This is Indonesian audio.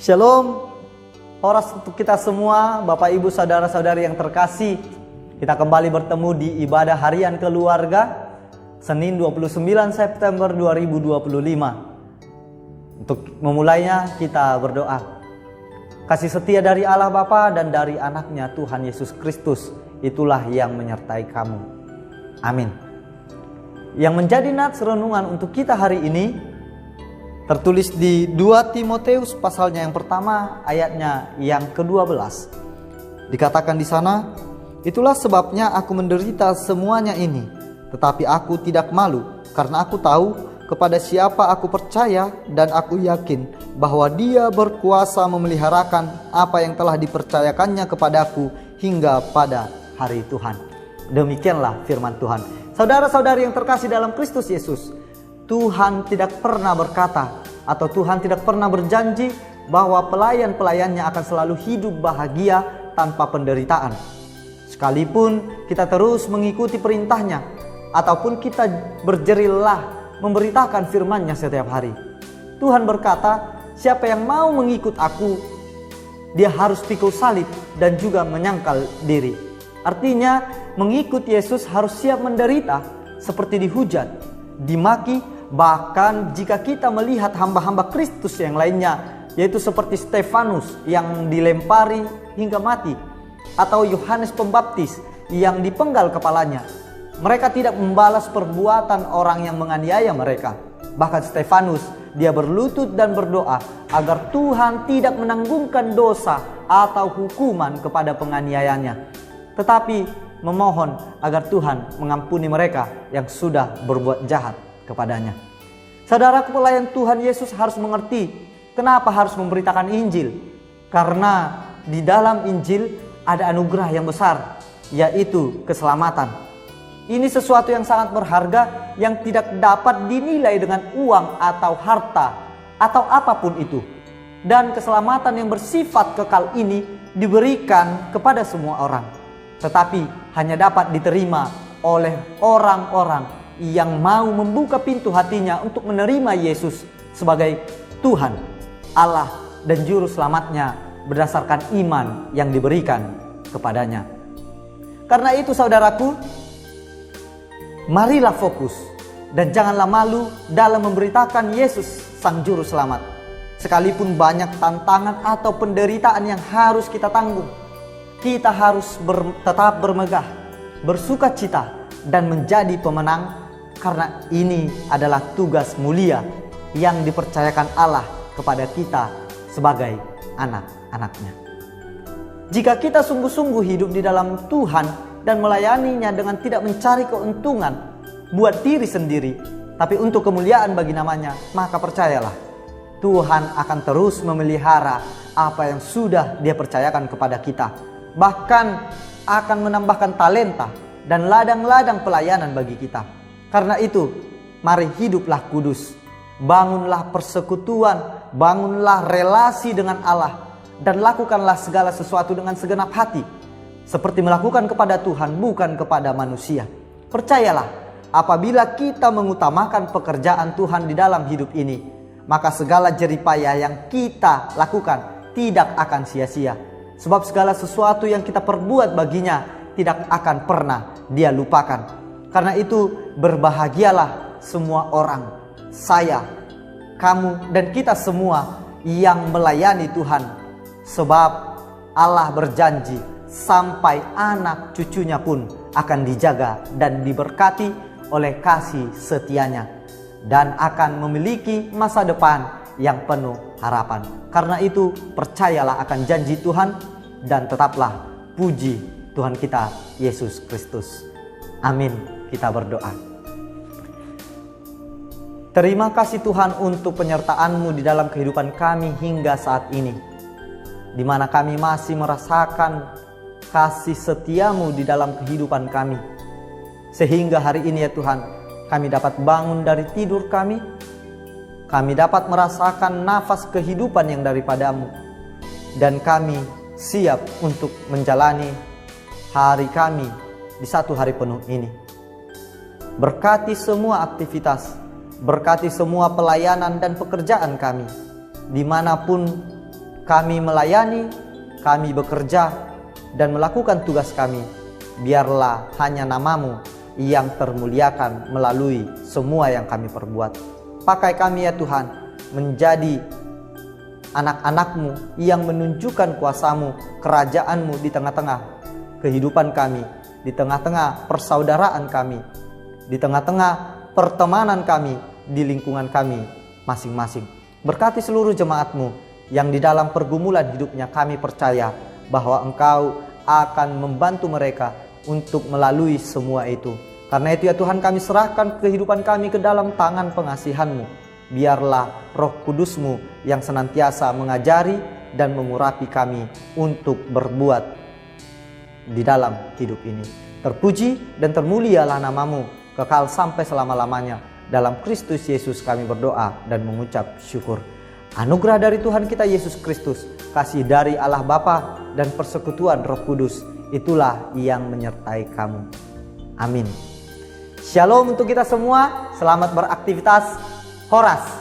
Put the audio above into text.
Shalom, horas untuk kita semua, Bapak Ibu Saudara-saudari yang terkasih. Kita kembali bertemu di ibadah harian keluarga Senin 29 September 2025. Untuk memulainya kita berdoa. Kasih setia dari Allah Bapa dan dari anaknya Tuhan Yesus Kristus, itulah yang menyertai kamu. Amin. Yang menjadi nats renungan untuk kita hari ini tertulis di 2 Timoteus pasalnya yang pertama ayatnya yang ke-12. Dikatakan di sana, itulah sebabnya aku menderita semuanya ini, tetapi aku tidak malu, karena aku tahu kepada siapa aku percaya dan aku yakin bahwa Dia berkuasa memeliharakan apa yang telah dipercayakannya kepadaku hingga pada hari Tuhan. Demikianlah firman Tuhan. Saudara-saudari yang terkasih dalam Kristus Yesus, Tuhan tidak pernah berkata atau Tuhan tidak pernah berjanji bahwa pelayan-pelayannya akan selalu hidup bahagia tanpa penderitaan. Sekalipun kita terus mengikuti perintahnya ataupun kita berjerilah memberitakan firman-Nya setiap hari. Tuhan berkata, siapa yang mau mengikut aku, dia harus pikul salib dan juga menyangkal diri. Artinya mengikut Yesus harus siap menderita seperti dihujat, dimaki. Bahkan jika kita melihat hamba-hamba Kristus yang lainnya, yaitu seperti Stefanus yang dilempari hingga mati, atau Yohanes Pembaptis yang dipenggal kepalanya, mereka tidak membalas perbuatan orang yang menganiaya mereka. Bahkan Stefanus, dia berlutut dan berdoa agar Tuhan tidak menanggungkan dosa atau hukuman kepada penganiayanya, tetapi memohon agar Tuhan mengampuni mereka yang sudah berbuat jahat kepadanya. Saudara, pelayan Tuhan Yesus harus mengerti kenapa harus memberitakan Injil. Karena di dalam Injil ada anugerah yang besar, yaitu keselamatan. Ini sesuatu yang sangat berharga yang tidak dapat dinilai dengan uang atau harta atau apapun itu. Dan keselamatan yang bersifat kekal ini diberikan kepada semua orang, tetapi hanya dapat diterima oleh orang-orang yang mau membuka pintu hatinya untuk menerima Yesus sebagai Tuhan, Allah dan Juru Selamatnya berdasarkan iman yang diberikan kepadanya. Karena itu saudaraku, marilah fokus dan janganlah malu dalam memberitakan Yesus Sang Juru Selamat. Sekalipun banyak tantangan atau penderitaan yang harus kita tanggung, kita harus tetap bermegah, bersukacita dan menjadi pemenang. Karena ini adalah tugas mulia yang dipercayakan Allah kepada kita sebagai anak-anaknya. Jika kita sungguh-sungguh hidup di dalam Tuhan dan melayaninya dengan tidak mencari keuntungan buat diri sendiri, tapi untuk kemuliaan bagi namanya, maka percayalah, Tuhan akan terus memelihara apa yang sudah Dia percayakan kepada kita. Bahkan akan menambahkan talenta dan ladang-ladang pelayanan bagi kita. Karena itu, mari hiduplah kudus, bangunlah persekutuan, bangunlah relasi dengan Allah, dan lakukanlah segala sesuatu dengan segenap hati, seperti melakukan kepada Tuhan, bukan kepada manusia. Percayalah, apabila kita mengutamakan pekerjaan Tuhan di dalam hidup ini, maka segala jeripayah yang kita lakukan tidak akan sia-sia. Sebab segala sesuatu yang kita perbuat baginya tidak akan pernah Dia lupakan. Karena itu berbahagialah semua orang, saya, kamu dan kita semua yang melayani Tuhan. Sebab Allah berjanji sampai anak cucunya pun akan dijaga dan diberkati oleh kasih setianya. Dan akan memiliki masa depan yang penuh harapan. Karena itu percayalah akan janji Tuhan dan tetaplah puji Tuhan kita Yesus Kristus. Amin. Kita berdoa. Terima kasih Tuhan untuk penyertaan-Mu di dalam kehidupan kami hingga saat ini, di mana kami masih merasakan kasih setia-Mu di dalam kehidupan kami. Sehingga hari ini ya Tuhan, kami dapat bangun dari tidur kami dapat merasakan nafas kehidupan yang daripada-Mu, dan kami siap untuk menjalani hari kami di satu hari penuh ini. Berkati semua aktivitas, berkati semua pelayanan dan pekerjaan kami, dimanapun kami melayani, kami bekerja, dan melakukan tugas kami, biarlah hanya nama-Mu yang termuliakan melalui semua yang kami perbuat. Pakai kami ya Tuhan, menjadi anak-anak-Mu yang menunjukkan kuasa-Mu, kerajaan-Mu di tengah-tengah kehidupan kami, di tengah-tengah persaudaraan kami, di tengah-tengah pertemanan kami, di lingkungan kami masing-masing. Berkati seluruh jemaat-Mu yang di dalam pergumulan hidupnya, kami percaya bahwa Engkau akan membantu mereka untuk melalui semua itu. Karena itu ya Tuhan, kami serahkan kehidupan kami ke dalam tangan pengasihan-Mu. Biarlah Roh Kudus-Mu yang senantiasa mengajari dan mengurapi kami untuk berbuat di dalam hidup ini. Terpuji dan termulialah nama-Mu kekal sampai selama-lamanya. Dalam Kristus Yesus kami berdoa dan mengucap syukur. Anugerah dari Tuhan kita Yesus Kristus, kasih dari Allah Bapa, dan persekutuan Roh Kudus, itulah yang menyertai kamu. Amin. Shalom untuk kita semua, selamat beraktivitas. Horas.